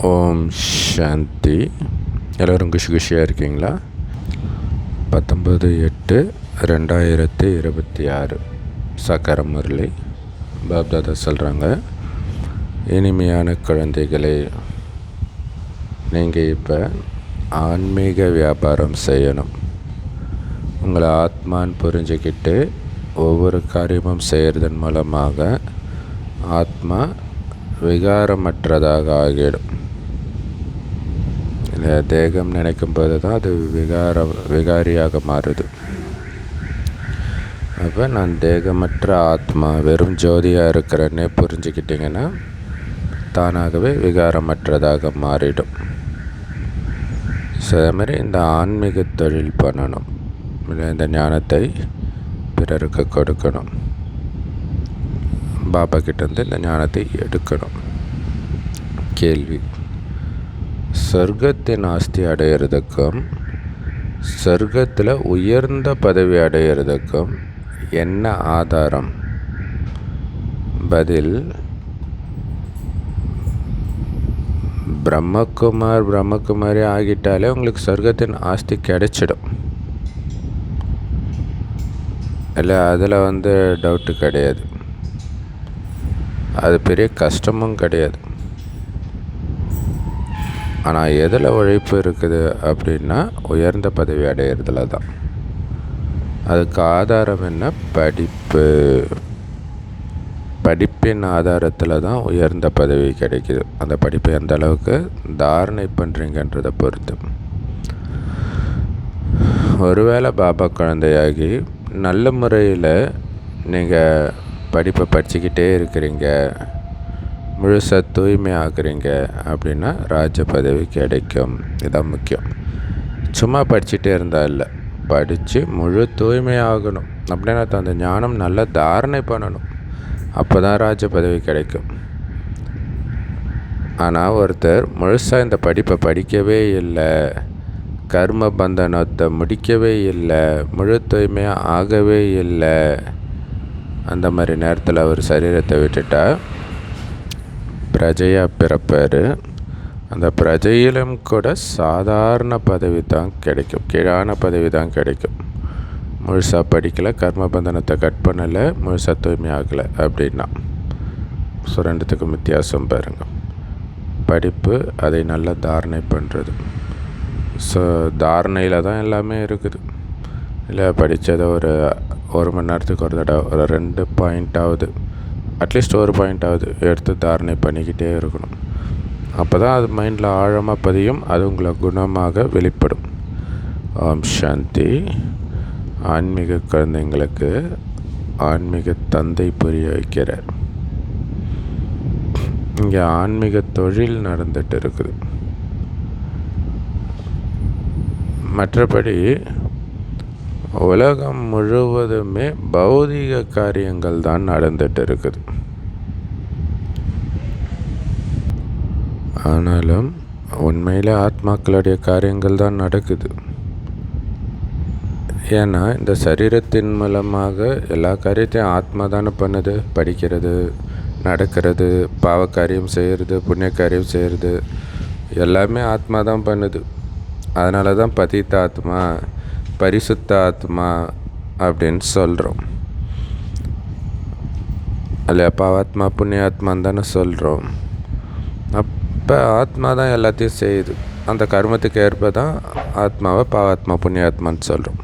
ஓம் சாந்தி. எல்லோரும் குஷியாக இருக்கீங்களா? 19/8/2026 சக்கர முரளி பாப்தாதா சொல்கிறாங்க, இனிமையான குழந்தைகளே, நீங்கள் இப்போ ஆன்மீக வியாபாரம் செய்யணும். உங்களை ஆத்மான்னு புரிஞ்சுக்கிட்டு ஒவ்வொரு காரியமும் செய்கிறதன் மூலமாக ஆத்மா விகாரமற்றதாக ஆகிடும். இல்லை, தேகம் நினைக்கும் போது தான் அது விகாரியாக மாறுது. அப்போ நான் தேகமற்ற ஆத்மா, வெறும் ஜோதியாக இருக்கிறேன்னே புரிஞ்சுக்கிட்டிங்கன்னா தானாகவே விகாரமற்றதாக மாறிடும். அதே மாதிரி இந்த ஆன்மீக தொழில் பண்ணணும். இல்லை, இந்த ஞானத்தை பிறருக்கு கொடுக்கணும். பாபா கிட்டேருந்து இந்த ஞானத்தை எடுக்கணும். கேள்வி: சொர்க்கத்தின் ஆஸ்தி அடையிறதுக்கும் சொர்க்கத்தில் உயர்ந்த பதவி அடையிறதுக்கும் என்ன ஆதாரம்? பதில்: பிரம்மகுமாரி ஆகிட்டாலே உங்களுக்கு சொர்க்கத்தின் ஆஸ்தி கிடைச்சிடும். இல்லை, அதில் டவுட்டு கிடையாது. அது பெரிய கஷ்டமும் கிடையாது. ஆனால் எதில் உழைப்பு இருக்குது அப்படின்னா உயர்ந்த பதவி அடையிறதுல தான். அதுக்கு ஆதாரம் என்ன? படிப்பின் ஆதாரத்தில் தான் உயர்ந்த பதவி கிடைக்குது. அந்த படிப்பை எந்த அளவுக்கு தாரணை பண்ணுறீங்கன்றதை பொறுத்து. ஒருவேளை பாபா குழந்தையாகி நல்ல முறையில் நீங்கள் படிப்பை படிச்சுக்கிட்டே இருக்கிறீங்க, முழுசாக தூய்மை ஆகுறீங்க அப்படின்னா ராஜ பதவி கிடைக்கும். இதுதான் முக்கியம். சும்மா படிச்சுட்டே இருந்தால் இல்லை, படித்து முழு தூய்மை ஆகணும். அப்படின்னா அந்த ஞானம் நல்லா தாரணை பண்ணணும். அப்போ தான் ராஜ பதவி கிடைக்கும். ஆனால் ஒருத்தர் முழுசாக இந்த படிப்பை படிக்கவே இல்லை, கர்ம பந்தனத்தை முடிக்கவே இல்லை, முழு தூய்மையாக ஆகவே இல்லை, அந்த மாதிரி நேரத்தில் அவர் சரீரத்தை விட்டுட்டா பிரஜையாக பிறப்பார். அந்த பிரஜையிலும் கூட சாதாரண பதவி தான் கிடைக்கும், கீழான பதவி தான் கிடைக்கும். முழுசாக படிக்கலை, கர்மபந்தனத்தை கட் பண்ணலை, முழுசாக தூய்மை ஆகலை அப்படின்னா. ஸோ ரெண்டுத்துக்கும் வித்தியாசம் பாருங்கள். படிப்பு அதை நல்லா தாரணை பண்ணுறது. ஸோ தாரணையில் தான் எல்லாமே இருக்குது. இல்லை, படித்ததை ஒரு மணி நேரத்துக்கு ஒரு தடவை ஒரு 2 பாயிண்ட்டாவது, அட்லீஸ்ட் ஒரு பாயிண்ட்டாவது எடுத்து தாரணை பண்ணிக்கிட்டே இருக்கணும். அப்போ தான் அது மைண்டில் ஆழமாக பதியும். அது உங்களை குணமாக வெளிப்படும். ஓம் சாந்தி. ஆன்மீக குழந்தைங்களுக்கு ஆன்மீக தந்தை புரிய வைக்கிறார். இங்கே ஆன்மீக தொழில் நடந்துகிட்டு இருக்குது. மற்றபடி உலகம் முழுவதுமே பௌதிக காரியங்கள் தான் நடந்துட்டு இருக்குது. ஆனாலும் உண்மையில் ஆத்மாக்களுடைய காரியங்கள் தான் நடக்குது. ஏன்னா இந்த சரீரத்தின் மூலமாக எல்லா காரியத்தையும் ஆத்மா தானே பண்ணுது. படிக்கிறது, நடக்கிறது, பாவ காரியம் செய்கிறது, புண்ணிய காரியம் செய்கிறது, எல்லாமே ஆத்மா தான் பண்ணுது. அதனால தான் பதித்த ஆத்மா, பரிசுத்த ஆத்மா அப்படின்னு சொல்கிறோம். அல்ல, பாவாத்மா புண்ணியாத்மான்னு தானே சொல்கிறோம். அப்போ ஆத்மா தான் எல்லாத்தையும் செய்யுது. அந்த கர்மத்துக்கு ஏற்ப தான் ஆத்மாவை பாவாத்மா புண்ணியாத்மான்னு சொல்கிறோம்.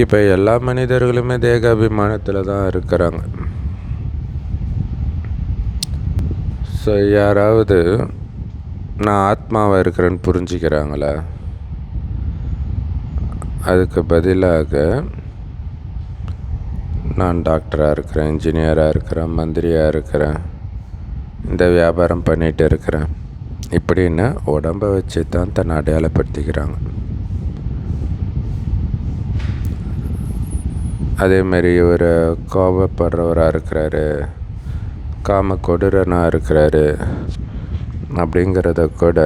இப்போ எல்லா மனிதர்களுமே தேகாபிமானத்தில் தான் இருக்கிறாங்க. ஸோ யாராவது நான் ஆத்மாவாக இருக்கிறேன்னு புரிஞ்சுக்கிறாங்களா? அதுக்கு பதிலாக நான் டாக்டராக இருக்கிறேன், இன்ஜினியராக இருக்கிறேன், மந்திரியாக இருக்கிறேன், இந்த வியாபாரம் பண்ணிகிட்டு இருக்கிறேன் இப்படின்னு உடம்பை வச்சு தான் தன்னை அடையாளப்படுத்திக்கிறாங்க. அதேமாரி ஒரு கோபப்படுறவராக இருக்கிறாரு, காம கொடூரனாக இருக்கிறாரு அப்படிங்கிறத கூட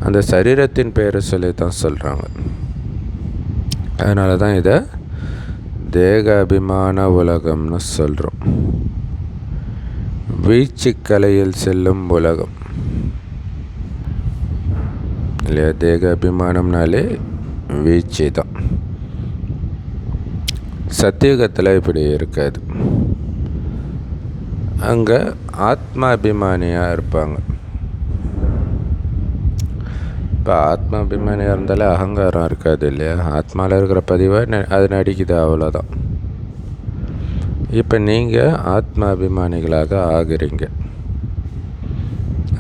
அந்த சரீரத்தின் பெயரை சொல்லி தான் சொல்கிறாங்க. அதனால தான் இதை தேக அபிமான உலகம்னு சொல்கிறோம். வீச்சு கலையில் செல்லும் உலகம் இல்லையா? தேக அபிமானம்னாலே வீச்சு தான். சத்தியுகத்தில் இப்படி இருக்காது. அங்கே ஆத்மாபிமானியாக இருப்பாங்க. இப்போ ஆத்மாபிமானியாக இருந்தாலே அகங்காரம் இருக்காது இல்லையா? ஆத்மாவில் இருக்கிற பதிவை அது நடிக்குது, அவ்வளோதான். இப்போ நீங்கள் ஆத்மாபிமானிகளாக ஆகிறீங்க.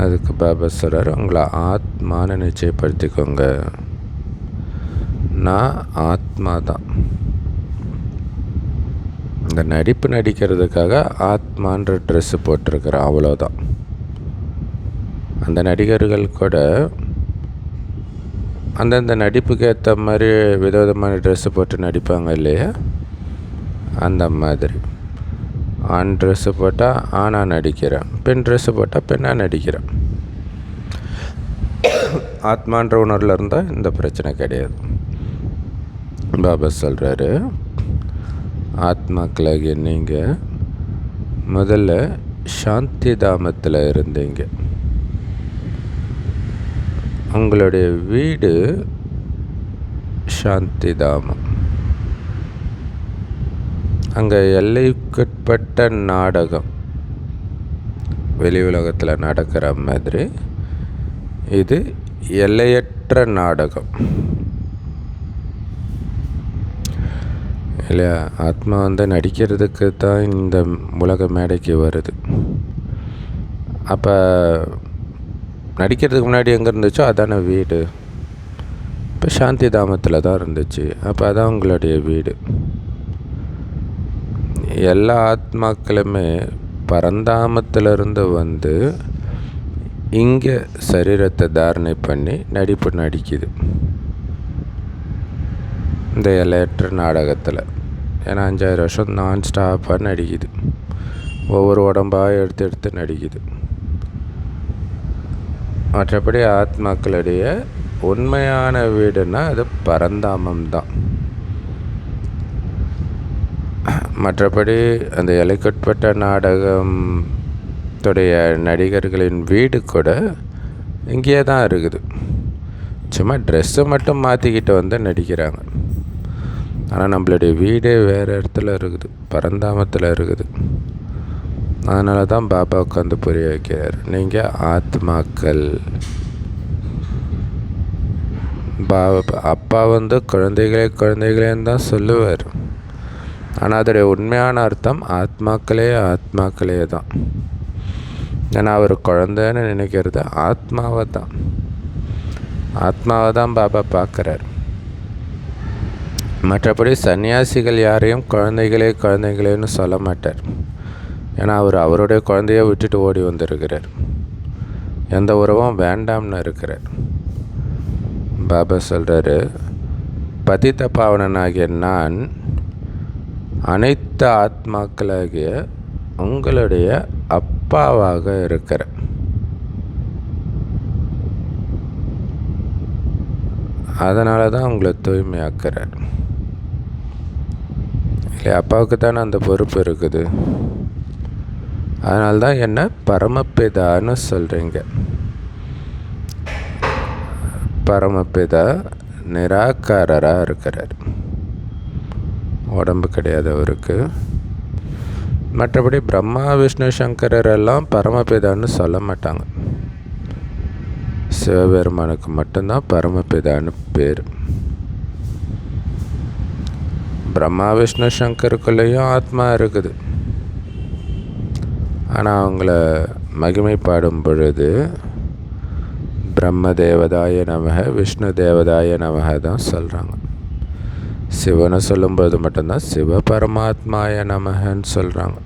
அதுக்கு பாபா சொல்கிறார், உங்களை ஆத்மான்னு நிச்சயப்படுத்திக்கோங்க. நான் ஆத்மா தான். இந்த நடிப்பு நடிக்கிறதுக்காக ஆத்மான்ற ட்ரெஸ்ஸு போட்டிருக்கிறேன், அவ்வளோதான். அந்த நடிகர்கள் கூட அந்தந்த நடிப்புக்கு ஏற்ற மாதிரி விதவிதமான ட்ரெஸ்ஸு போட்டு நடிப்பாங்க இல்லையா? அந்த மாதிரி ஆண் ட்ரெஸ்ஸு போட்டால் ஆணாக நடிக்கிறேன், பெண் ட்ரெஸ்ஸு போட்டால் பெண்ணாக நடிக்கிறேன். ஆத்மான்ற உணர்வில் இருந்தால் இந்த பிரச்சனை கிடையாது. பாபா சொல்கிறாரு, ஆத்மாக்களாகிய நீங்கள் முதல்ல சாந்தி தாமத்தில் இருந்தீங்க. உங்களுடைய வீடு சாந்தி தாமம். அங்கே எல்லைக்குட்பட்ட நாடகம் வெளி உலகத்தில் நடக்கிற மாதிரி இது எல்லையற்ற நாடகம் இல்லையா? ஆத்மா நடிக்கிறதுக்கு தான் இந்த உலக மேடைக்கு வருது. அப்போ நடிக்கிறதுக்கு முன்னாடி எங்கே இருந்துச்சோ அதான வீடு. இப்போ சாந்தி தாமத்தில் தான் இருந்துச்சு. அப்போ அதான் உங்களுடைய வீடு. எல்லா ஆத்மாக்களுமே பரந்தாமத்திலிருந்து வந்து இங்கே சரீரத்தை தாரணை பண்ணி நடிப்பு நடிக்குது இந்த எல்லையற்ற நாடகத்தில். ஏன்னா 5000 வருஷம் நான் ஸ்டாப்பாக நடிக்குது. ஒவ்வொரு உடம்பாக எடுத்து எடுத்து நடிக்குது. மற்றபடி ஆத்மாக்களுடைய உண்மையான வீடுனா அது பரந்தாமம் தான். மற்றபடி அந்த எல்லைக்குட்பட்ட நாடகத்துடைய நடிகர்களின் வீடு கூட இங்கே தான் இருக்குது. சும்மா ட்ரெஸ்ஸை மட்டும் மாற்றிக்கிட்டு வந்து நடிக்கிறாங்க. ஆனால் நம்மளுடைய வீடே வேறு இடத்துல இருக்குது, பரந்தாமத்தில் இருக்குது. அதனால தான் பாபா உட்காந்து புரிய வைக்கிறார், நீங்கள் ஆத்மாக்கள். அப்பா குழந்தைகளேன்னு தான் சொல்லுவார். ஆனால் அதோடைய உண்மையான அர்த்தம் ஆத்மாக்களே தான். ஏன்னா அவர் குழந்தைன்னு நினைக்கிறது ஆத்மாவை தான் பாபா பார்க்குறார். மற்றபடி சன்னியாசிகள் யாரையும் குழந்தைகளேன்னு சொல்ல மாட்டார். ஏன்னா அவர் அவருடைய குழந்தைய விட்டுட்டு ஓடி வந்திருக்கிறார். எந்த உறவும் வேண்டாம்னு இருக்கிறார். பாபா சொல்கிறாரு, பதித்த பாவனனாகிய நான் அனைத்து ஆத்மாக்களாகிய உங்களுடைய அப்பாவாக இருக்கிறேன். அதனால தான் உங்களை தூய்மையாக்குறார். இல்லை, அப்பாவுக்கு தானே அந்த பொறுப்பு இருக்குது. அதனால தான் என்ன பரமபிதான்னு சொல்கிறீங்க. பரமபிதா நிராகாரராக இருக்கிறார். உடம்பு கிடையாது அவருக்கு. மற்றபடி பிரம்மா விஷ்ணு சங்கரர் எல்லாம் பரமபிதான்னு சொல்ல மாட்டாங்க. சிவபெருமானுக்கு மட்டும்தான் பரமபிதான்னு பேர். பிரம்மா விஷ்ணு சங்கருக்குள்ளேயும் ஆத்மா இருக்குது. ஆனால் அவங்கள மகிமைப்பாடும் பொழுது பிரம்ம தேவதாய நமக விஷ்ணு தேவதாய நமக தான் சொல்கிறாங்க. சிவனை சொல்லும்போது மட்டும்தான் சிவ பரமாத்மாய நமகன்னு சொல்கிறாங்க.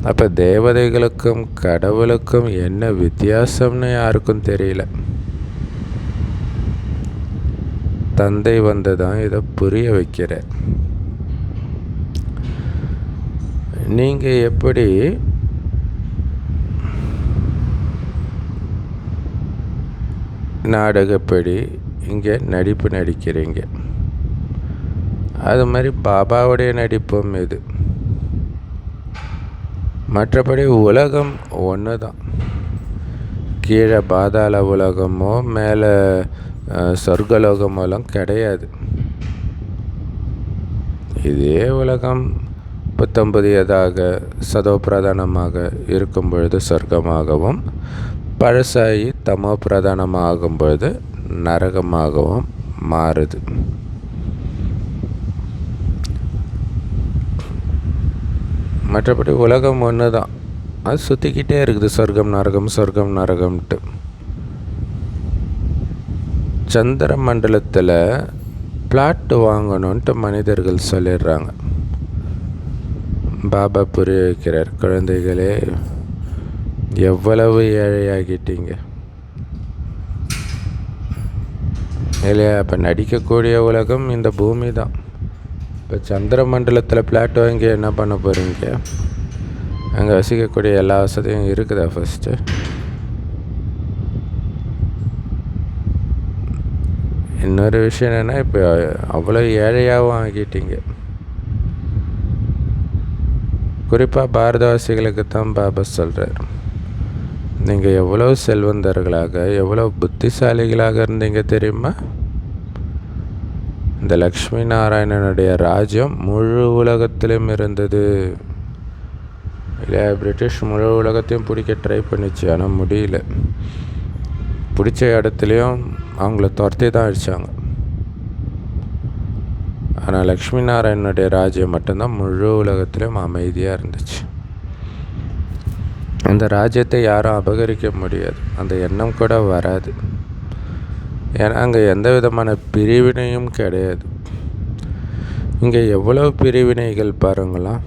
அப்போ தேவதைகளுக்கும் கடவுளுக்கும் என்ன வித்தியாசம்னு யாருக்கும் தெரியல. தந்தை வந்து தான் இதை புரிய வைக்கிறார். நீங்கள் எப்படி நாடகப்படி இங்கே நடிப்பு நடிக்கிறீங்க, அது மாதிரி பாபாவுடைய நடிப்பும் இது. மற்றபடி உலகம் ஒன்று தான். கீழே பாதாள உலகமோ மேலே சொர்க்கலோகமோலாம் கிடையாது. இதே உலகம் புத்தம் புதியதாக சதோ பிரதானமாக இருக்கும் பொழுது சொர்க்கமாகவும், பழசாகி தமோ பிரதானமாகும் பொழுது நரகமாகவும் மாறுது. மற்றபடி உலகம் ஒன்று தான். அது சுற்றிக்கிட்டே இருக்குது, சொர்க்கம் நரகம் சொர்க்கம் நரகம்ட்டு. சந்திர மண்டலத்தில் பிளாட் வாங்கணுன்ட்டு மனிதர்கள் சொல்லிடுறாங்க. பாபா புரிய வைக்கிறார், குழந்தைகளே எவ்வளவு ஏழையாகிட்டீங்க இல்லையா? இப்போ நடிக்கக்கூடிய உலகம் இந்த பூமி தான். இப்போ சந்திர மண்டலத்தில் பிளாட் வாங்கி என்ன பண்ண போகிறீங்க? அங்கே வசிக்கக்கூடிய எல்லா வசதியும் இருக்குதா? ஃபஸ்ட்டு இன்னொரு விஷயம் என்னென்னா, இப்போ அவ்வளோ ஏழையாகவும் ஆகிட்டீங்க. குறிப்பாக பாரதவாசிகளுக்கு தான் பாபா சொல்கிறார், நீங்கள் எவ்வளோ செல்வந்தர்களாக எவ்வளோ புத்திசாலிகளாக இருந்தீங்க தெரியுமா? இந்த லக்ஷ்மி நாராயணனுடைய ராஜ்யம் முழு உலகத்திலும் இருந்தது இல்லையா? பிரிட்டிஷ் முழு உலகத்தையும் பிடிக்க ட்ரை பண்ணிச்சு, ஆனால் முடியல. பிடிச்ச இடத்துலையும் அவங்கள துரத்தி தான் அடித்தாங்க. ஆனால் லக்ஷ்மி நாராயணனுடைய ராஜ்யம் மட்டும்தான் முழு உலகத்திலும் அமைதியாக இருந்துச்சு. அந்த ராஜ்யத்தை யாரும் அபகரிக்க முடியாது, அந்த எண்ணம் கூட வராது. ஏன்னா அங்கே எந்த விதமான பிரிவினையும் கிடையாது. இங்கே எவ்வளோ பிரிவினைகள் பாருங்களாம்.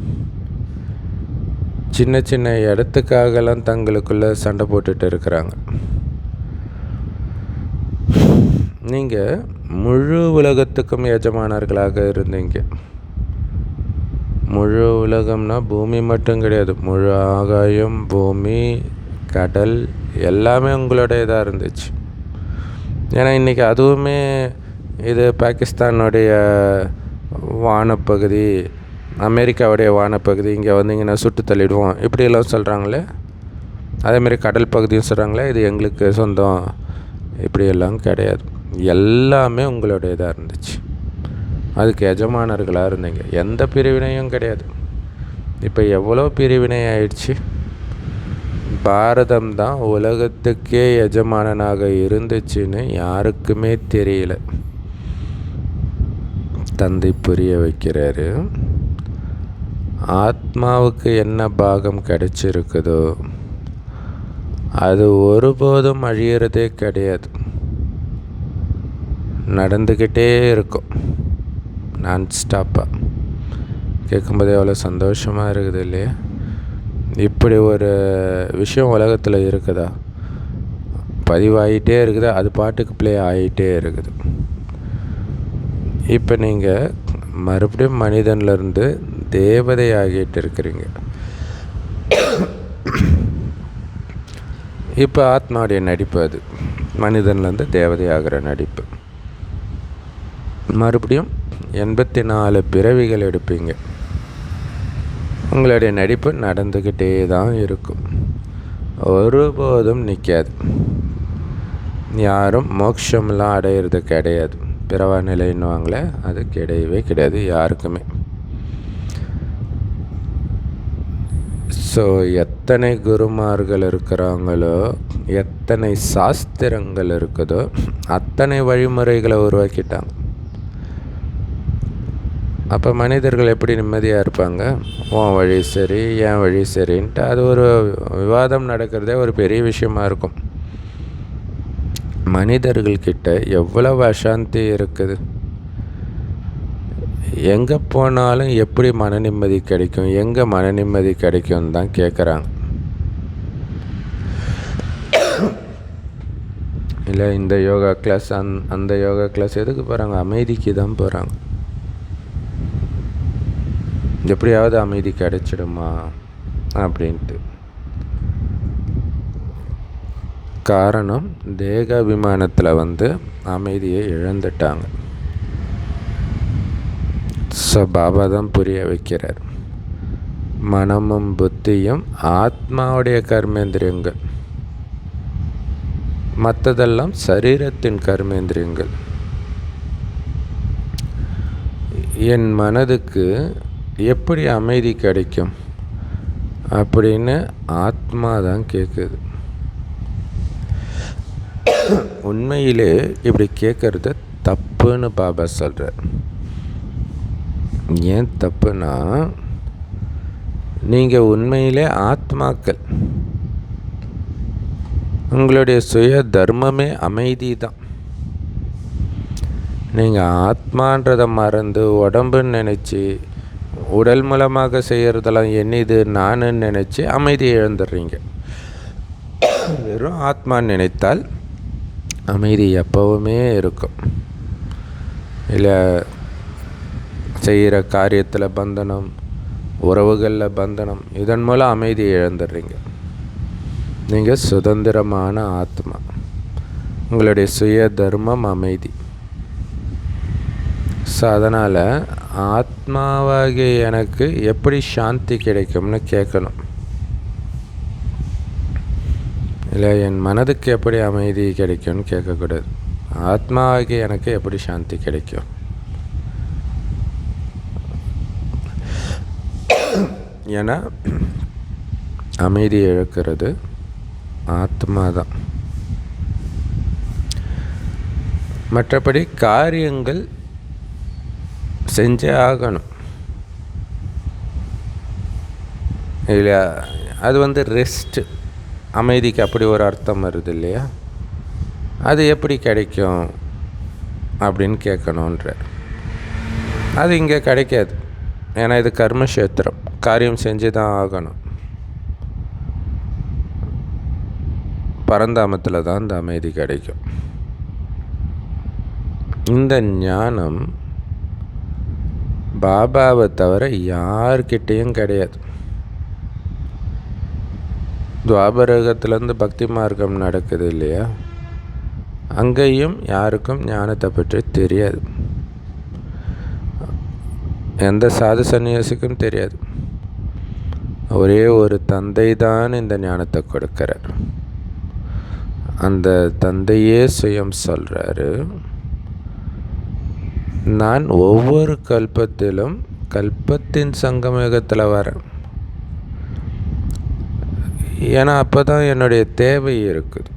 சின்ன சின்ன இடத்துக்காகலாம் தங்களுக்குள்ளே சண்டை போட்டுட்டு இருக்கிறாங்க. நீங்கள் முழு உலகத்துக்கும் எஜமானர்களாக இருந்தீங்க. முழு உலகம்னா பூமி மட்டும் கிடையாது, முழு ஆகாயம், பூமி, கடல் எல்லாமே உங்களுடையதாக இருந்துச்சு. ஏன்னா இன்றைக்கி அதுவுமே இது பாகிஸ்தானுடைய வானப்பகுதி, அமெரிக்காவுடைய வானப்பகுதி, இங்கே வந்தீங்கன்னா சுட்டு தள்ளிடுவோம் இப்படியெல்லாம் சொல்கிறாங்களே. அதேமாதிரி கடல் பகுதியும் சொல்கிறாங்களே, இது எங்களுக்கு சொந்தம், இப்படியெல்லாம் கிடையாது. எல்லாமே உங்களுடையதாக இருந்துச்சு. அதுக்கு எஜமானர்களாக இருந்தீங்க. எந்த பிரிவினையும் கிடையாது. இப்போ எவ்வளோ பிரிவினை ஆயிடுச்சு. பாரதம் தான் உலகத்துக்கே எஜமானனாக இருந்துச்சுன்னு யாருக்குமே தெரியல. தந்தை புரிய வைக்கிறாரு, ஆத்மாவுக்கு என்ன பாகம் கிடைச்சிருக்குதோ அது ஒருபோதும் அழியறதே கிடையாது, நடந்துக்கிட்டே இருக்கும் நான் ஸ்டாப்பாக. கேட்கும்போதே எவ்வளோ சந்தோஷமாக இருக்குது இல்லையா? இப்படி ஒரு விஷயம் உலகத்தில் இருக்குதா? பதிவாகிட்டே இருக்குது, அது பாட்டுக்கு ப்ளே ஆகிட்டே இருக்குது. இப்போ நீங்கள் மறுபடியும் மனிதன்லேருந்து தேவதை ஆகிட்டு இருக்கிறீங்க. இப்போ ஆத்மாவுடைய நடிப்பு அது, மனிதன்லேருந்து தேவதை ஆகிற நடிப்பு. மறுபடியும் 84 பிறவிகள் எடுப்பீங்க. உங்களுடைய நடிப்பு நடந்துக்கிட்டே தான் இருக்கும், ஒருபோதும் நிற்காது. யாரும் மோட்சம்லாம் அடையிறது கிடையாது. பிறவா நிலைன்னுவாங்களே, அது கிடையவே கிடையாது யாருக்குமே. ஸோ எத்தனை குருமார்கள் இருக்கிறாங்களோ, எத்தனை சாஸ்திரங்கள் இருக்குதோ, அத்தனை வழிமுறைகளை உருவாக்கிட்டாங்க. அப்போ மனிதர்கள் எப்படி நிம்மதியாக இருப்பாங்க? உன் வழி சரி, என் வழி சரின்ட்டு அது ஒரு விவாதம் நடக்கிறதே ஒரு பெரிய விஷயமா இருக்கும். மனிதர்கள்கிட்ட எவ்வளவு அசாந்தி இருக்குது. எங்கே போனாலும் எப்படி மன நிம்மதி கிடைக்கும், எங்கே மன நிம்மதி கிடைக்கும்னு தான் கேட்குறாங்க. இல்லை இந்த யோகா கிளாஸ் அந்த யோகா கிளாஸ் எதுக்கு போகிறாங்க? அமைதிக்கு தான் போகிறாங்க. எப்படியாவது அமைதி கிடைச்சிடுமா அப்படின்ட்டு. காரணம், தேகாபிமானத்தில் அமைதியை இழந்துட்டாங்க. ஸோ பாபா தான் புரிய வைக்கிறார், மனமும் புத்தியும் ஆத்மாவுடைய கர்மேந்திரியங்கள், மற்றதெல்லாம் சரீரத்தின் கர்மேந்திரியங்கள். என் மனதுக்கு எப்படி அமைதி கிடைக்கும் அப்படின்னு ஆத்மா தான் கேட்குது. உண்மையிலே இப்படி கேட்குறது தப்புன்னு பாபா சொல்கிறார். ஏன் தப்புனா, நீங்கள் உண்மையிலே ஆத்மாக்கள். உங்களுடைய சுய தர்மமே அமைதி தான். நீங்கள் ஆத்மான்றதை மறந்து உடம்புன்னு நினச்சி, உடல் மூலமாக செய்கிறதெல்லாம் என்னது நானுன்னு நினச்சி அமைதியை இழந்துடுறீங்க. வெறும் ஆத்மா நினைத்தால் அமைதி எப்போவுமே இருக்கும். இல்லை செய்கிற காரியத்தில் பந்தனம், உறவுகளில் பந்தனம், இதன் மூலம் அமைதியை இழந்துடுறீங்க. நீங்கள் சுதந்திரமான ஆத்மா. உங்களுடைய சுய தர்மம் அமைதி. ஸோ அதனால் ஆத்மாவாகிய எனக்கு எப்படி சாந்தி கிடைக்கும்னு கேட்கணும். இல்லை என் மனதுக்கு எப்படி அமைதி கிடைக்கும்னு கேட்கக்கூடாது. ஆத்மாவாகிய எனக்கு எப்படி சாந்தி கிடைக்கும்? ஏன்னா அமைதி இழக்கிறது ஆத்மா தான். மற்றபடி காரியங்கள் செஞ்சே ஆகணும். இல்லை அது ரெஸ்ட்டு, அமைதிக்கு அப்படி ஒரு அர்த்தம் வருது இல்லையா? அது எப்படி கிடைக்கும் அப்படின்னு கேட்கணுன்ற. அது இங்கே கிடைக்காது. ஏன்னா இது கர்மக்ஷேத்திரம், காரியம் செஞ்சு தான் ஆகணும். பரந்தாமத்தில் தான் இந்த அமைதி கிடைக்கும். இந்த ஞானம் பாபாவை தவிர யார்கிட்டையும் கிடையாது. துவாபரகத்திலேருந்து பக்தி மார்க்கம் நடக்குது இல்லையா? அங்கேயும் யாருக்கும் ஞானத்தை பற்றி தெரியாது. எந்த சாது சன்னியாசிக்கும் தெரியாது. ஒரே ஒரு தந்தை தான் இந்த ஞானத்தை கொடுக்கிறார். அந்த தந்தையே சுயம் சொல்கிறாரு, நான் ஒவ்வொரு கல்பத்திலும் கல்பத்தின் சங்கமயுகத்தில் வரேன். ஏன்னா அப்போ தான் என்னுடைய தேவை இருக்குது.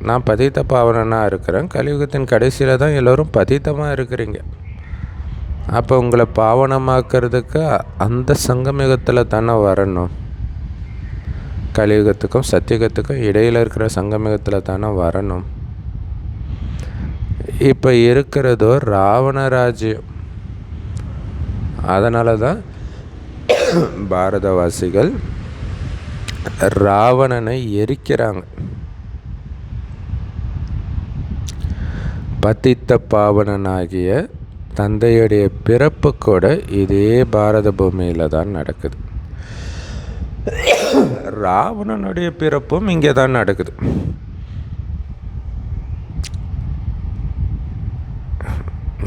நான் பதித்த பாவனனாக இருக்கிறேன். கலியுகத்தின் கடைசியில் தான் எல்லோரும் பதித்தமாக இருக்கிறீங்க. அப்போ உங்களை பாவனமாக்கிறதுக்கு அந்த சங்கமயுகத்தில் தானே வரணும். கலியுகத்துக்கும் சத்தியுகத்துக்கும் இடையில் இருக்கிற சங்கமயுகத்தில் தானே வரணும். இப்போ இருக்கிறதோ ராவண ராஜ்யம். அதனால தான் பாரதவாசிகள் ராவணனை எரிக்கிறாங்க. பதித்த பாவனனாகிய தந்தையுடைய பிறப்பு கூட இதே பாரத பூமியில் தான் நடக்குது. ராவணனுடைய பிறப்பும் இங்கே தான் நடக்குது.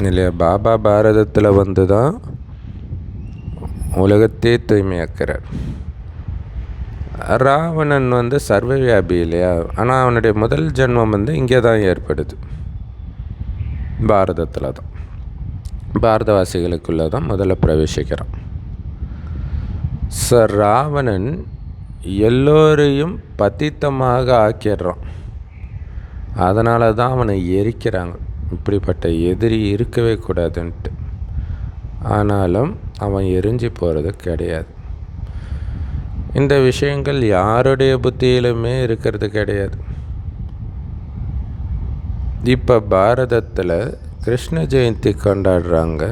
இல்லையா? பாபா பாரதத்தில் வந்து தான் உலகத்தையே தூய்மையாக்கிறார். ராவணன் சர்வவியாபி இல்லையா? ஆனால் அவனுடைய முதல் ஜென்மம் இங்கே தான் ஏற்படுது, பாரதத்தில் தான். பாரதவாசிகளுக்குள்ளே தான் முதல்ல பிரவேசிக்கிறான். ராவணன் எல்லோரையும் பதித்தமாக ஆக்கிடுறான். அதனால தான் அவனை எரிக்கிறாங்க. இப்படிப்பட்ட எதிரி இருக்கவே கூடாதுன்ட்டு. ஆனாலும் அவன் எரிஞ்சு போகிறது கிடையாது. இந்த விஷயங்கள் யாருடைய புத்தியிலுமே இருக்கிறது கிடையாது. இப்போ பாரதத்தில் கிருஷ்ண ஜெயந்தி கொண்டாடுறாங்க.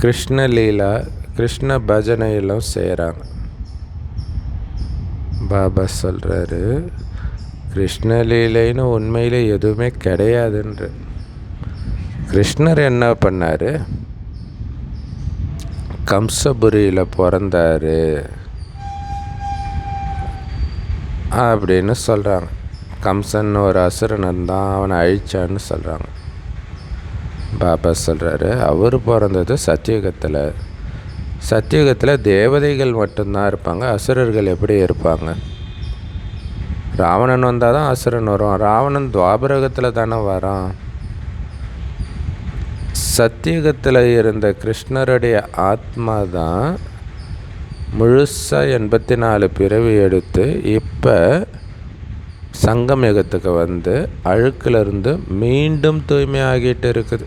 கிருஷ்ணலீலா, கிருஷ்ண பஜனையெல்லாம் செய்கிறாங்க. பாபா சொல்கிறாரு, கிருஷ்ணலீலைன்னு உண்மையில் எதுவுமே கிடையாதுன்ற. கிருஷ்ணர் என்ன பண்ணார்? கம்சபுரியில் பிறந்தார் அப்படின்னு சொல்கிறாங்க. கம்சன் ஒரு அசுரன் தான், அவனை அழிச்சான்னு சொல்கிறாங்க. பாபா சொல்கிறாரு, அவர் பிறந்தது சத்தியுகத்தில். சத்தியுகத்தில் தேவதைகள் மட்டும்தான் இருப்பாங்க. அசுரர்கள் எப்படி இருப்பாங்க? ராவணன் வந்தால் தான் அசுரன் வரும். ராவணன் துவாபரகத்தில் தானே வரான். சத்தியுகத்தில் இருந்த கிருஷ்ணருடைய ஆத்மா தான் முழுசாக 84 பிறவி எடுத்து இப்போ சங்கம் யுகத்துக்கு வந்து அழுக்கிலிருந்து மீண்டும் தூய்மையாகிட்டு இருக்குது.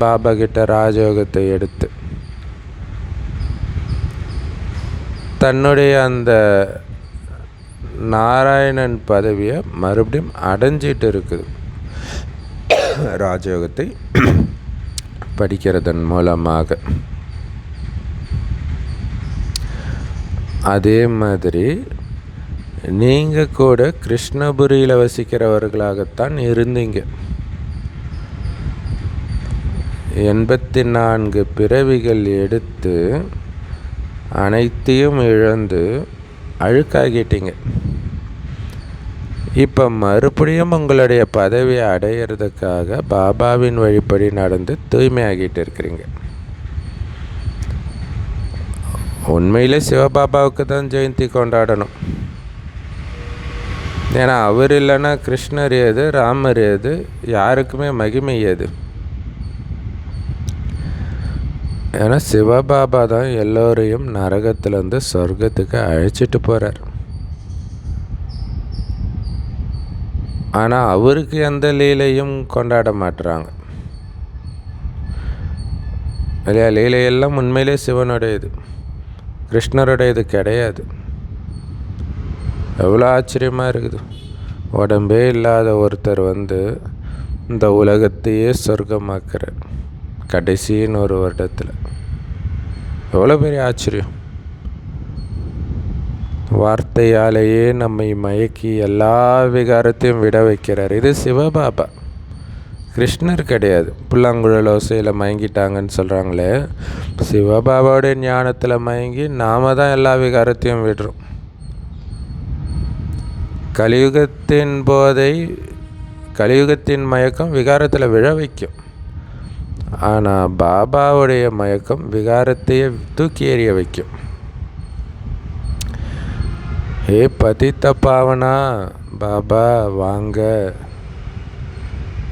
பாபா கிட்ட ராஜயோகத்தை எடுத்து தன்னுடைய அந்த நாராயணன் பதவியை மறுபடியும் அடைஞ்சிட்டு இருக்குது. ராஜயோகத்தை படிக்கிறதன் மூலமாக. அதே மாதிரி நீங்கள் கூட கிருஷ்ணபுரியில் வசிக்கிறவர்களாகத்தான் இருந்தீங்க. 84 பிறவிகள் எடுத்து அனைத்தையும் இழந்து அழுக்காகிட்டீங்க. இப்போ மறுபடியும் உங்களுடைய பதவியை அடையிறதுக்காக பாபாவின் வழிப்படி நடந்து தூய்மையாகிட்டு இருக்கிறீங்க. உண்மையிலே சிவபாபாவுக்கு தான் ஜெயந்தி கொண்டாடணும். ஏன்னா அவர் இல்லைன்னா கிருஷ்ணர் ஏது, ராமர் ஏது, யாருக்குமே மகிமை ஏது? ஏன்னா சிவபாபா தான் எல்லோரையும் நரகத்திலேருந்து சொர்க்கத்துக்கு அழைச்சிட்டு போகிறார். ஆனால் அவருக்கு எந்த லீலையும் கொண்டாட மாட்டுறாங்க இல்லையா? லீலையெல்லாம் உண்மையிலே சிவனுடையது, கிருஷ்ணருடையது கிடையாது. எவ்வளோ ஆச்சரியமாக இருக்குது. உடம்பே இல்லாத ஒருத்தர் வந்து இந்த உலகத்தையே சொர்க்கமாக்குறார் கடைசின்னு ஒரு வருடத்தில். எவ்வளோ பெரிய ஆச்சரியம். வார்த்தையாலேயே நம்மை மயக்கி எல்லா விகாரத்தையும் விட வைக்கிறார். இது சிவபாபா, கிருஷ்ணர் கிடையாது. புல்லாங்குழல் ஓசையில் மயங்கிட்டாங்கன்னு சொல்கிறாங்களே, சிவபாபாவுடைய ஞானத்தில் மயங்கி நாம் தான் எல்லா விகாரத்தையும் விடுறோம். கலியுகத்தின் போதை, கலியுகத்தின் மயக்கம் விகாரத்தில் விழ வைக்கும். ஆனால் பாபாவுடைய மயக்கம் விகாரத்தையே தூக்கி எறிய வைக்கும். ஏ பதித்த பாவனா, பாபா வாங்க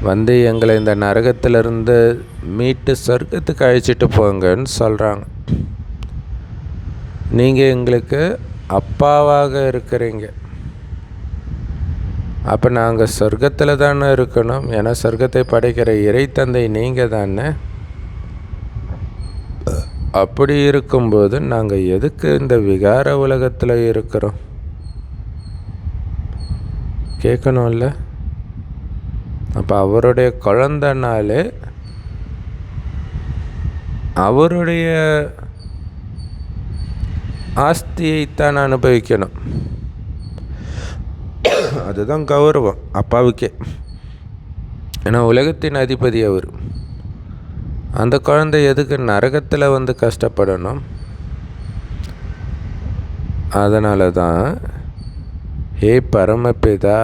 வந்து எங்களை இந்த நரகத்திலிருந்து மீட்டு சொர்க்கத்துக்கு அழைச்சிட்டு போங்கன்னு சொல்கிறாங்க. நீங்கள் எங்களுக்கு அப்பாவாக இருக்கிறீங்க. அப்போ நாங்கள் சொர்க்கத்தில் தானே இருக்கணும். ஏன்னா சொர்க்கத்தை படைக்கிற இறை தந்தை நீங்கள் தானே. அப்படி இருக்கும்போது நாங்கள் எதுக்கு இந்த விகார உலகத்தில் இருக்கிறோம்? கேட்கணும்ல. அப்போ அவருடைய குழந்தனாலே அவருடைய ஆஸ்தியைத்தான் அனுபவிக்கணும். அதுதான் கௌரவம் அப்பாவுக்கே. ஏன்னா உலகத்தின் அதிபதி அவர். அந்த குழந்தை எதுக்கு நரகத்தில் வந்து கஷ்டப்படணும்? அதனால தான் ஹே பரமபிதா,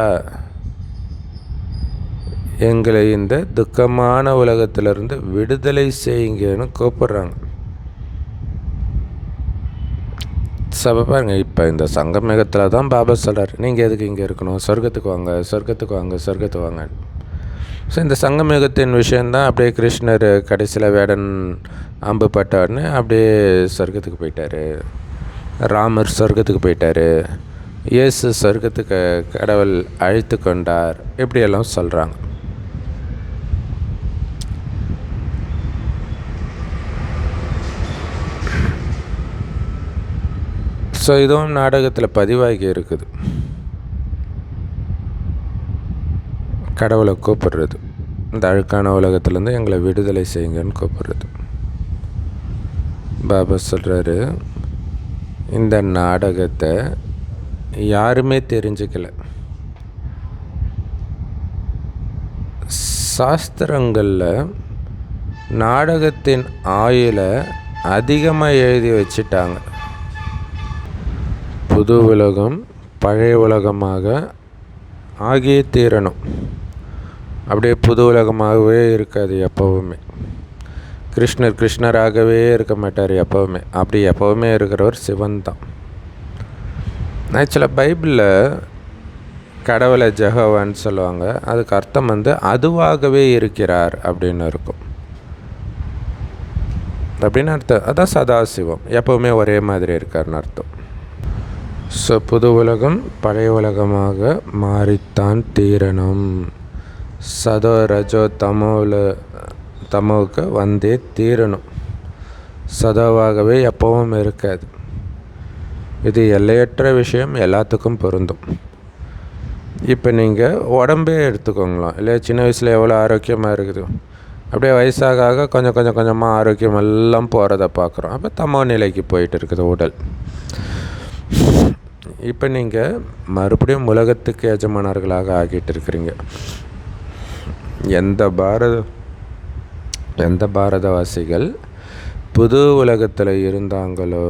எங்களை இந்த துக்கமான உலகத்திலிருந்து விடுதலை செய்யுங்கன்னு கூப்பிட்றாங்க. சபை பாருங்க. இப்போ இந்த சங்கமேகத்தில் தான் பாபா சொல்கிறார், நீங்கள் எதுக்கு இங்கே இருக்கணும்? சொர்க்கத்துக்கு வாங்க, சொர்க்கத்துக்கு வாங்க, சொர்க்கத்துக்கு வாங்க. ஸோ இந்த சங்கமேகத்தின் விஷயந்தான். அப்படியே கிருஷ்ணர் கடைசியில் வேடன் அம்பு பட்டார்னு அப்படியே சொர்க்கத்துக்கு போயிட்டார். ராமர் சொர்க்கத்துக்கு போயிட்டார். இயேசு சொர்க்கத்துக்கு கடவுள் அழைத்து கொண்டார். இப்படியெல்லாம் சொல்கிறாங்க. ஸோ இதுவும் நாடகத்தில் பதிவாகி இருக்குது. கடவுளை கூப்பிடுறது, இந்த அழுக்கான உலகத்துலேருந்து எங்களை விடுதலை செய்யுங்கன்னு கூப்பிடுறது. பாபா சொல்கிறாரு, இந்த நாடகத்தை யாருமே தெரிஞ்சுக்கல. சாஸ்திரங்களில் நாடகத்தின் ஆயுளை அதிகமாக எழுதி வச்சிட்டாங்க. புது உலகம் பழைய உலகமாக ஆகியே தீரணும். அப்படியே புது உலகமாகவே இருக்காது எப்போவுமே. கிருஷ்ணர் கிருஷ்ணராகவே இருக்க மாட்டார் எப்போவுமே. அப்படி எப்போவுமே இருக்கிறவர் சிவன் தான். ஆக்சுவலாக பைபிளில் கடவுளை ஜெகோவான்னு சொல்லுவாங்க. அதுக்கு அர்த்தம் அதுவாகவே இருக்கிறார் அப்படின்னு இருக்கும். அப்படின்னு அர்த்தம். அதான் சதாசிவம், எப்போவுமே ஒரே மாதிரி இருக்கார்னு அர்த்தம். ஸோ புது உலகம் பழைய உலகமாக மாறித்தான் தீரணும். சதோ ரஜோ தமோவுக்கு வந்தே தீரணும். சதோவாகவே எப்பவும் இருக்காது. இது எல்லையற்ற விஷயம், எல்லாத்துக்கும் பொருந்தும். இப்போ நீங்கள் உடம்பே எடுத்துக்கோங்களாம் இல்லையா. சின்ன வயசில் எவ்வளோ ஆரோக்கியமாக இருக்குது, அப்படியே வயசாக கொஞ்சம் கொஞ்சமாக ஆரோக்கியம் எல்லாம் போகிறத பார்க்குறோம். அப்போ தமோ நிலைக்கு போயிட்டு இருக்குது உடல். இப்போ நீங்கள் மறுபடியும் உலகத்துக்கு எஜமானர்களாக ஆகிட்டு இருக்கிறீங்க. எந்த பாரதவாசிகள் புது உலகத்தில் இருந்தாங்களோ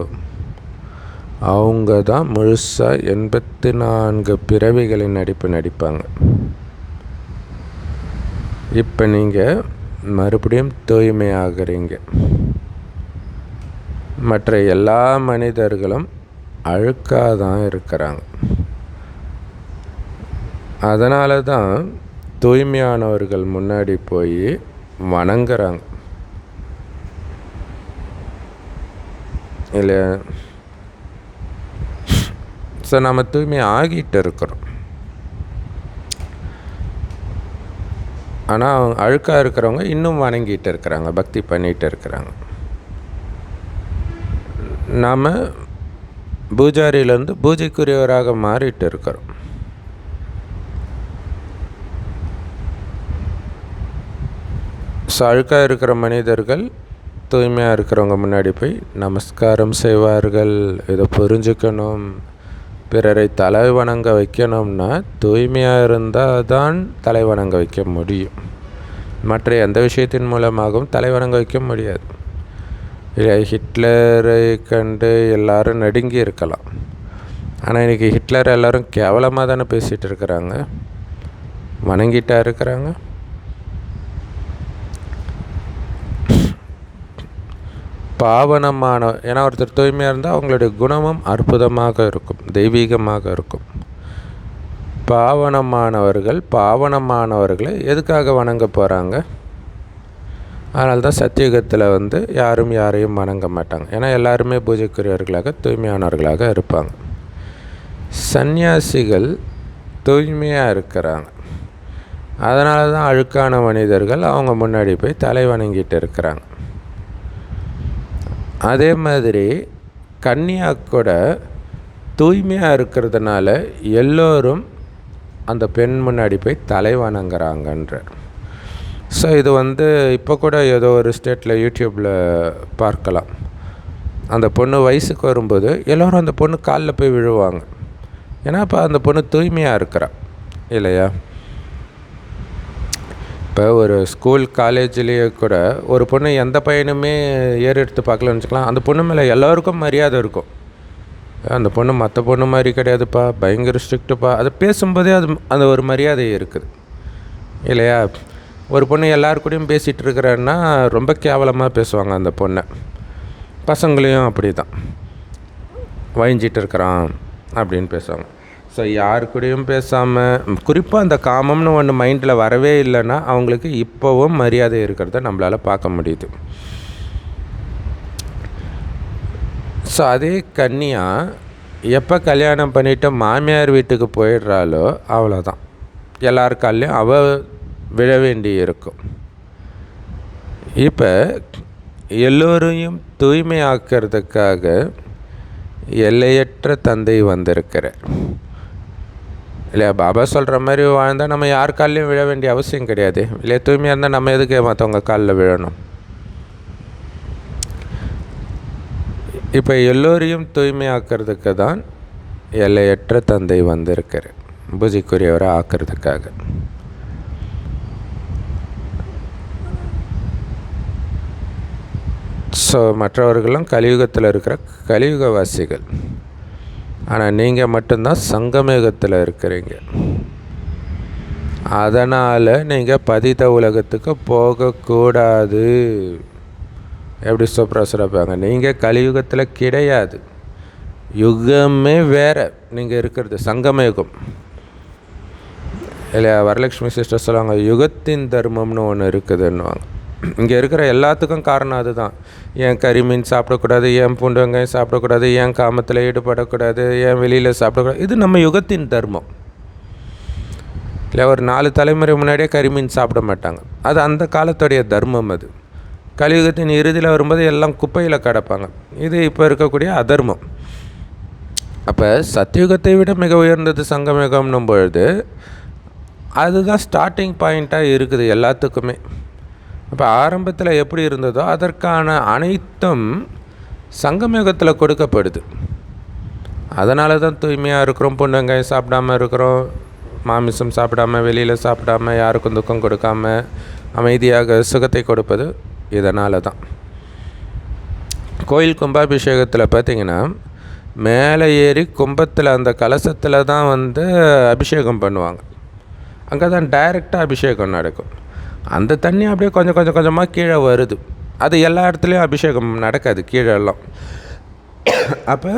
அவங்க தான் முழுசாக 84 பிறவிகளின் நடிப்பாங்க. இப்போ நீங்கள் மறுபடியும் தூய்மையாகிறீங்க. மற்ற எல்லா மனிதர்களும் அழுக்காக தான் இருக்கிறாங்க. அதனால தான் தூய்மையானவர்கள் முன்னாடி போய் வணங்குறாங்க இல்லையா. ஸோ நம்ம தூய்மை ஆகிட்டு இருக்கிறோம். ஆனால் அழுக்காக இருக்கிறவங்க இன்னும் வணங்கிட்டு இருக்கிறாங்க, பக்தி பண்ணிகிட்டு இருக்கிறாங்க. நாம் பூஜாரியிலேருந்து பூஜைக்குரியவராக மாறிட்டு இருக்கிறோம். ஸோ அழுக்காக இருக்கிற மனிதர்கள் தூய்மையாக இருக்கிறவங்க முன்னாடி போய் நமஸ்காரம் செய்வார்கள். இதை புரிஞ்சுக்கணும். பிறரை தலை வணங்க வைக்கணும்னா தூய்மையாக இருந்தால் தான் தலை வணங்க வைக்க முடியும். மற்ற எந்த விஷயத்தின் மூலமாகவும் தலை வணங்க வைக்க முடியாது. இல்லை, ஹிட்லரை கண்டு எல்லாரும் நடுங்கி இருக்கலாம். ஆனால் இன்றைக்கி ஹிட்லர் எல்லோரும் கேவலமாக தானே பேசிகிட்டு இருக்கிறாங்க, வணங்கிட்டா இருக்கிறாங்க. பாவனமான, ஏன்னா ஒருத்தர் தூய்மையாக இருந்தால் அவங்களுடைய குணமும் அற்புதமாக இருக்கும், தெய்வீகமாக இருக்கும். பாவனமானவர்களை எதுக்காக வணங்க போகிறாங்க? அதனால தான் சத்தியுகத்தில் யாரையும் வணங்க மாட்டாங்க. ஏன்னா எல்லாருமே பூஜைக்குரியவர்களாக தூய்மையானவர்களாக இருப்பாங்க. சந்நியாசிகள் தூய்மையாக இருக்கிறாங்க. அதனால தான் அழுக்கான மனிதர்கள் அவங்க முன்னாடி போய் தலை வணங்கிட்டு இருக்கிறாங்க. அதே மாதிரி கன்னியா கூட தூய்மையாக இருக்கிறதுனால எல்லோரும் அந்த பெண் முன்னாடி போய் தலை வணங்குறாங்கன்றார். ஸோ இது இப்போ கூட ஏதோ ஒரு ஸ்டேட்டில் யூடியூப்பில் பார்க்கலாம். அந்த பொண்ணு வயசுக்கு வரும்போது எல்லோரும் அந்த பொண்ணு காலில் போய் விழுவாங்க. ஏன்னா இப்போ அந்த பொண்ணு தூய்மையாக இருக்கிறா இல்லையா. இப்போ ஒரு ஸ்கூல் காலேஜ்லேயே கூட ஒரு பொண்ணு எந்த பையனுமே எடுத்து பார்க்கலன்னு வச்சுக்கலாம், அந்த பொண்ணு மேலே எல்லோருக்கும் மரியாதை இருக்கும். அந்த பொண்ணு மற்ற பொண்ணு மாதிரி கிடையாதுப்பா, பயங்கர ஸ்ட்ரிக்ட்டுப்பா, அது பேசும்போதே அந்த ஒரு மரியாதை இருக்குது இல்லையா. ஒரு பொண்ணு எல்லாருக்கூடையும் பேசிகிட்டு இருக்கிறன்னா ரொம்ப கேவலமாக பேசுவாங்க அந்த பொண்ணை. பசங்களையும் அப்படி தான், வழிஞ்சிட்டு இருக்கிறான் அப்படின்னு பேசுவாங்க. ஸோ யாரு கூடயும் பேசாமல், குறிப்பாக அந்த காமம்னு ஒன்று மைண்டில் வரவே இல்லைன்னா அவங்களுக்கு இப்போவும் மரியாதை இருக்கிறத நம்மளால் பார்க்க முடியுது. ஸோ அதே கன்னியா எப்போ கல்யாணம் பண்ணிவிட்டு மாமியார் வீட்டுக்கு போயிடுறாளோ அவ்வளோதான், எல்லாருக்காலையும் அவள் விழ வேண்டி இருக்கும். இப்போ எல்லோரையும் தூய்மையாக்கிறதுக்காக எல்லையற்ற தந்தை வந்திருக்கிறார் இல்லையா. பாபா சொல்கிற மாதிரி வாழ்ந்தால் நம்ம யார் காலையும் விழ வேண்டிய அவசியம் கிடையாது இல்லையா. தூய்மையாக இருந்தால் நம்ம எதுக்கு மற்றவங்க காலில் விழணும்? இப்போ எல்லோரையும் தூய்மையாக்கிறதுக்கு தான் எல்லையற்ற தந்தை வந்திருக்கிறார், பூஜைக்குரியவரை ஆக்கிறதுக்காக. ஸோ மற்றவர்களும் கலியுகத்தில் இருக்கிற கலியுகவாசிகள். ஆனால் நீங்கள் மட்டும்தான் சங்கமயுகத்தில் இருக்கிறீங்க. அதனால் நீங்கள் பதித உலகத்துக்கு போகக்கூடாது. எப்படி சூப்பராக சொல்லிப்பாங்க, நீங்கள் கலியுகத்தில் கிடையாது, யுகமே வேறு நீங்கள் இருக்கிறது, சங்கம யுகம் இல்லையா. வரலட்சுமி சிஸ்டர் சொல்லுவாங்க, யுகத்தின் தர்மம்னு ஒன்று இருக்குதுன்னுவாங்க. இங்கே இருக்கிற எல்லாத்துக்கும் காரணம் அதுதான். ஏன் கறிமீன் சாப்பிடக்கூடாது, ஏன் பூண்டு வெங்காயம் சாப்பிடக்கூடாது, ஏன் காமத்தில் ஈடுபடக்கூடாது, ஏன் வெளியில் சாப்பிடக்கூடாது, இது நம்ம யுகத்தின் தர்மம் இல்லை. ஒரு 4 தலைமுறை முன்னாடியே கறிமீன் சாப்பிட மாட்டாங்க, அது அந்த காலத்துடைய தர்மம். அது கலியுகத்தின் இறுதியில் வரும்போது எல்லாம் குப்பையில் கிடப்பாங்க, இது இப்போ இருக்கக்கூடிய அதர்மம். அப்போ சத்தியுகத்தை விட மிக உயர்ந்தது சங்கமயுகம்னும் பொழுது அதுதான் ஸ்டார்டிங் பாயிண்ட்டாக இருக்குது எல்லாத்துக்குமே. அப்போ ஆரம்பத்தில் எப்படி இருந்ததோ அதற்கான அனைத்தும் சங்கமயுகத்தில் கொடுக்கப்படுது. அதனால தான் தூய்மையாக இருக்கிறோம், பூண்டு வெங்காயம் சாப்பிடாமல் இருக்கிறோம், மாமிசம் சாப்பிடாமல், வெளியில் சாப்பிடாமல், யாருக்கும் துக்கம் கொடுக்காம அமைதியாக சுகத்தை கொடுப்பது இதனால தான். கோயில் கும்பாபிஷேகத்தில் பார்த்திங்கன்னா மேலே ஏறி கும்பத்தில் அந்த கலசத்தில் தான் அபிஷேகம் பண்ணுவாங்க. அங்கே தான் டைரெக்டாக அபிஷேகம் நடக்கும். அந்த தண்ணி அப்படியே கொஞ்சம் கொஞ்சம் கொஞ்சமாக கீழே வருது. அது எல்லா இடத்துலையும் அபிஷேகம் நடக்காது கீழெல்லாம். அப்போ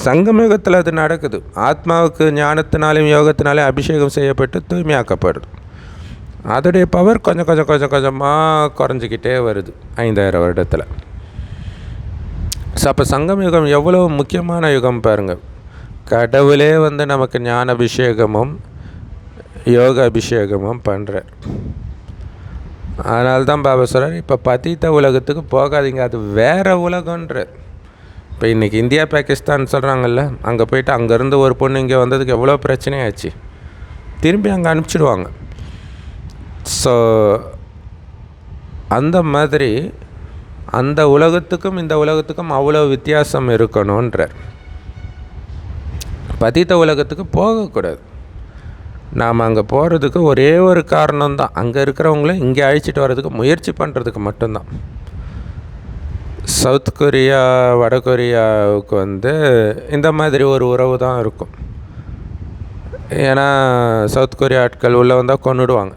சங்கமயுகத்தில் அது நடக்குது. ஆத்மாவுக்கு ஞானத்தினாலையும் யோகத்தினாலையும் அபிஷேகம் செய்யப்பட்டு தூய்மையாக்கப்படுது. அதோடைய பவர் கொஞ்சம் கொஞ்சம் கொஞ்சம் கொஞ்சமாக குறைஞ்சிக்கிட்டே வருது 5000 வருடத்தில். ஸோ அப்போ சங்கம் யுகம் எவ்வளோ முக்கியமான யுகம் பாருங்கள். கடவுளே நமக்கு ஞான அபிஷேகமும் யோக அபிஷேகமும் பண்ணுறார். அதனால தான் பாபா சொல்கிறார், இப்போ பதீத்த உலகத்துக்கு போகாதீங்க, அது வேறு உலகன்றார். இப்போ இன்றைக்கி இந்தியா பாகிஸ்தான் சொல்கிறாங்கல்ல, அங்கே போய்ட்டு அங்கேருந்து ஒரு பொண்ணு இங்கே வந்ததுக்கு எவ்வளோ பிரச்சனையாச்சு, திரும்பி அங்கே அனுப்பிச்சிடுவாங்க. ஸோ அந்த மாதிரி அந்த உலகத்துக்கும் இந்த உலகத்துக்கும் அவ்வளோ வித்தியாசம் இருக்கணுன்றார். பதீத்த உலகத்துக்கு போகக்கூடாது. நாம் அங்கே போகிறதுக்கு ஒரே ஒரு காரணம்தான், அங்கே இருக்கிறவங்கள இங்கே அழைச்சிட்டு வர்றதுக்கு முயற்சி பண்ணுறதுக்கு மட்டும்தான். சவுத் கொரியா வட கொரியாவுக்கு இந்த மாதிரி ஒரு உறவு தான் இருக்கும். ஏன்னா சவுத் கொரியா ஆட்கள் உள்ளே வந்தால் கொன்னுடுவாங்க.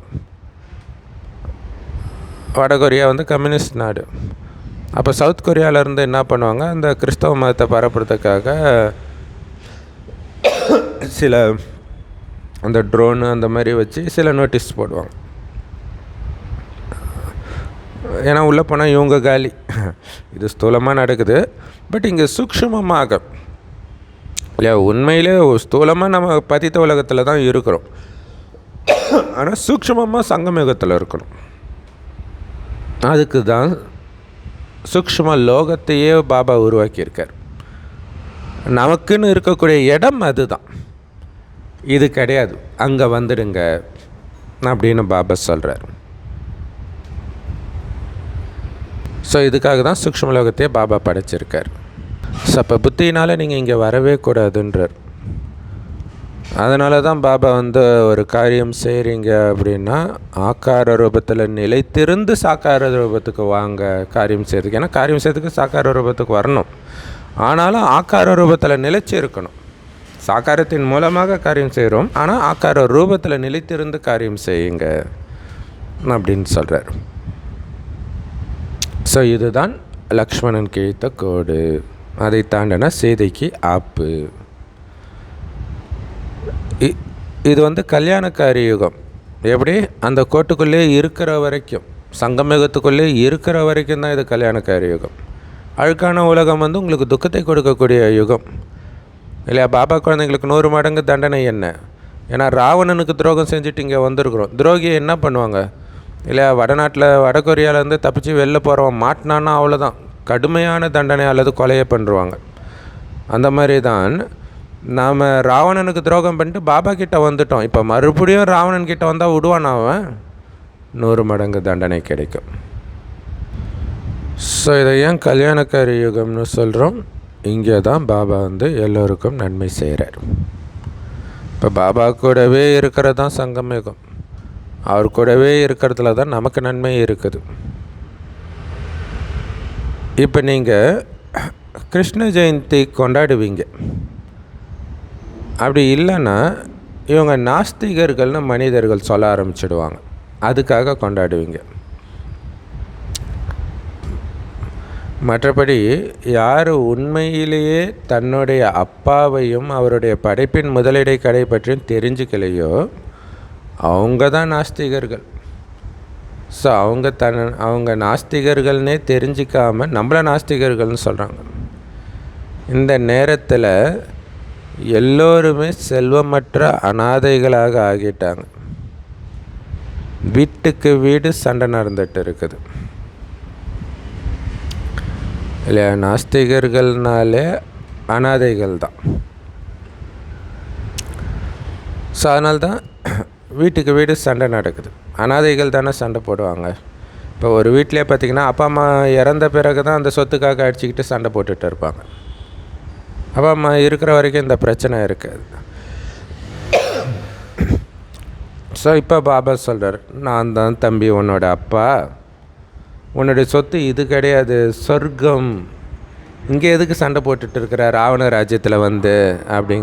வட கொரியா கம்யூனிஸ்ட் நாடு. அப்போ சவுத் கொரியாவிலேருந்து என்ன பண்ணுவாங்க, அந்த கிறிஸ்தவ மதத்தை பரப்புறதுக்காக சில அந்த ட்ரோனு அந்த மாதிரி வச்சு சில நோட்டீஸ் போடுவாங்க. ஏன்னா உள்ளே போனால் இவங்க காலி. இது ஸ்தூலமாக நடக்குது. பட் இங்கே சூக்ஷ்மமாக இல்லையா, உண்மையிலே ஸ்தூலமாக நம்ம பதித்த உலகத்தில் தான் இருக்கிறோம். ஆனால் சூக்ஷ்மமாக சங்கமயுகத்தில் இருக்கணும். அதுக்கு தான் சூக்ஷ்ம லோகத்தையே பாபா உருவாக்கியிருக்கார். நமக்குன்னு இருக்கக்கூடிய இடம் அதுதான், இது கிடையாது, அங்கே வந்துடுங்க அப்படின்னு பாபா சொல்கிறார். ஸோ இதுக்காக தான் சூக்ஷ்ம லோகத்தையே பாபா படைச்சிருக்கார். ஸோ அப்போ புத்தியினால் நீங்கள் இங்கே வரவே கூடாதுன்றார். அதனால தான் பாபா ஒரு காரியம் செய்கிறீங்க அப்படின்னா ஆக்கார ரூபத்தில் நிலைத்திருந்து சாக்கார ரூபத்துக்கு வாங்க காரியம் செய்கிறதுக்கு. ஏன்னா காரியம் செய்கிறதுக்கு சாக்கார ரூபத்துக்கு வரணும், ஆனாலும் ஆக்கார ரூபத்தில் நிலைச்சி இருக்கணும். சாக்காரத்தின் மூலமாக காரியம் செய்கிறோம், ஆனால் ஆக்கார ரூபத்தில் நிலைத்திருந்து காரியம் செய்யுங்க அப்படின்னு சொல்கிறார். ஸோ இதுதான் லக்ஷ்மணன் கிழித்த கோடு. அதை தாண்டினா சீதைக்கு ஆப்பு. இது கல்யாணக்காரி யுகம். எப்படி அந்த கோட்டுக்குள்ளே இருக்கிற வரைக்கும், சங்கமயுகத்துக்குள்ளே இருக்கிற வரைக்கும் தான் இது கல்யாணக்காரி யுகம். அழுக்கான உலகம் உங்களுக்கு துக்கத்தை கொடுக்கக்கூடிய யுகம் இல்லையா. பாபா குழந்தைங்களுக்கு 100 மடங்கு தண்டனை என்ன? ஏன்னா ராவணனுக்கு துரோகம் செஞ்சுட்டு இங்கே வந்திருக்கிறோம். துரோகியை என்ன பண்ணுவாங்க இல்லையா, வடநாட்டில் வட கொரியாவிலேருந்து தப்பிச்சு வெளில போகிறவன் மாட்டினான்னா அவ்வளோதான், கடுமையான தண்டனை அல்லது கொலையை பண்ணுவாங்க. அந்த மாதிரி தான் நாம் ராவணனுக்கு துரோகம் பண்ணிட்டு பாபா கிட்டே வந்துட்டோம். இப்போ மறுபடியும் ராவணன் கிட்டே வந்தால் விடுவான், அவன் 100 மடங்கு தண்டனை கிடைக்கும். ஸோ இதை ஏன் கல்யாணக்காரி யுகம்னு சொல்கிறோம்? இங்கே தான் பாபா எல்லோருக்கும் நன்மை செய்கிறார். இப்போ பாபா கூடவே இருக்கிறது தான் சங்கம் யுகம். அவர் கூடவே இருக்கிறதுல தான் நமக்கு நன்மை இருக்குது. இப்போ நீங்கள் கிருஷ்ண ஜெயந்தி கொண்டாடுவீங்க. அப்படி இல்லைன்னா இவங்க நாஸ்திகர்கள்னு மனிதர்கள் சொல்ல ஆரம்பிச்சிடுவாங்க, அதுக்காக கொண்டாடுவீங்க. மற்றபடி யார் உண்மையிலேயே தன்னுடைய அப்பாவையும் அவருடைய படைப்பின் முதலிடை கடை பற்றியும் தெரிஞ்சுக்கலையோ அவங்க தான் நாஸ்திகர்கள். ஸோ அவங்க நாஸ்திகர்கள்னே தெரிஞ்சிக்காமல் நம்மளை நாஸ்திகர்கள்னு சொல்கிறாங்க. இந்த நேரத்தில் எல்லோருமே செல்வமற்ற அனாதைகளாக ஆகிட்டாங்க. வீட்டுக்கு வீடு சண்டை நடந்துட்டு இருக்குது இல்லையா? நாஸ்திகர்கள்னாலே அனாதைகள் தான். ஸோ அதனால்தான் வீட்டுக்கு வீடு சண்டை நடக்குது. அனாதைகள் தானே சண்டை போடுவாங்க. இப்போ ஒரு வீட்டிலே பார்த்திங்கன்னா அப்பா அம்மா இறந்த பிறகு தான் அந்த சொத்துக்காக அடிச்சுக்கிட்டு சண்டை போட்டுட்டு இருப்பாங்க. அப்பா அம்மா இருக்கிற வரைக்கும் இந்த பிரச்சனை இருக்காது. ஸோ இப்போ பாபா சொல்கிறார், நான் தான் தம்பி உன்னோட அப்பா, உன்னுடைய சொத்து இது கிடையாது, சொர்க்கம், இங்கே எதுக்கு சண்டை போட்டுட்டு இருக்கிற ராவண ராஜ்யத்தில் வந்து அப்படிங்க